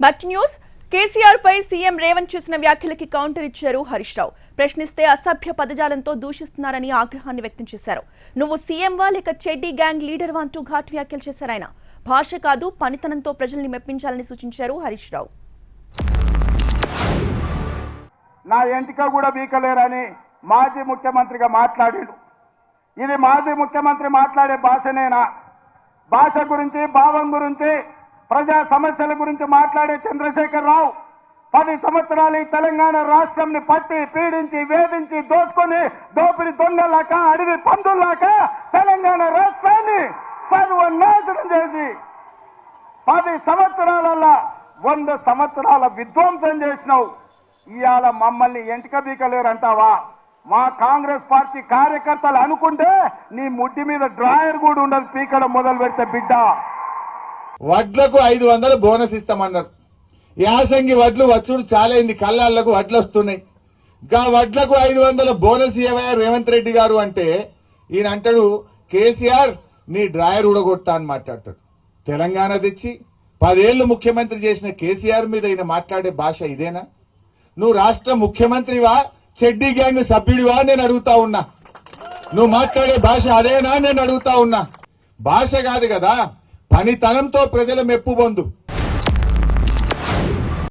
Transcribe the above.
Back to news. KCR పై CM Revanth చేసిన వ్యాఖ్యలకి కౌంటర్ ఇచ్చారు హరీష్ రావు. ప్రశ్నిస్తే అసభ్య పదజాలంతో దూషిస్తున్నారని ఆగ్రహాన్ని వ్యక్తం చేశారు. నువ్వు సీఎంవా లేక చెడ్డీ గ్యాంగ్ లీడర్వా అంటూ ఘాటు వ్యాఖ్యలు చేశారు ఆయన. భాష కాదు పనితనంతో ప్రజల్ని మెప్పించాలని సూచించారు హరీష్ రావు. నా ఎంటిక కూడా బీకలేరని మాజీ ముఖ్యమంత్రిగా మాట్లాడాడు. ఇది మాజీ ముఖ్యమంత్రి మాట్లాడే భాషనేనా? భాష గురించి, భావం గురించి, ప్రజా సమస్యల గురించి మాట్లాడే చంద్రశేఖర్ రావు 10 సంవత్సరాలు ఈ తెలంగాణ రాష్ట్రంని పట్టి పీడించి వేధించి దోచుకొని దోపిడి దొంగలాక అడవి పందుల్లాక తెలంగాణ రాష్ట్రాన్ని సర్వనాశనం చేసి 10 సంవత్సరాలలో 100 సంవత్సరాల విధ్వంసం చేసినావు. ఇవాళ మమ్మల్ని ఎంటిక బీకలేరంటావా? మా కాంగ్రెస్ పార్టీ కార్యకర్తలు అనుకుంటే నీ ముడ్డి మీద డ్రాయర్ కూడా ఉండదు పీకడం మొదలు పెడితే బిడ్డ. వడ్లకు 500 బోనస్ ఇస్తామన్నారు. యాసంగి వడ్లు వచ్చుడు చాలైంది, కళ్ళాళ్లకు వడ్లు వస్తున్నాయి. గా వడ్లకు 500 బోనస్ ఇవ్వయా రేవంత్ రెడ్డి గారు అంటే ఈయన అంటాడు కేసీఆర్ నీ డ్రాయర్ ఊడగొడతా అని మాట్లాడతాడు. తెలంగాణ తెచ్చి 10 ఏళ్లు ముఖ్యమంత్రి చేసిన కేసీఆర్ మీద ఈయన మాట్లాడే భాష ఇదేనా? నువ్వు రాష్ట్ర ముఖ్యమంత్రివా, చెడ్డీ గ్యాంగ్ సభ్యుడివా నేను అడుగుతా ఉన్నా. నువ్వు మాట్లాడే భాష అదేనా నేను అడుగుతా ఉన్నా. భాష కాదు కదా, పనితనంతో ప్రజల మెప్పు పొందు.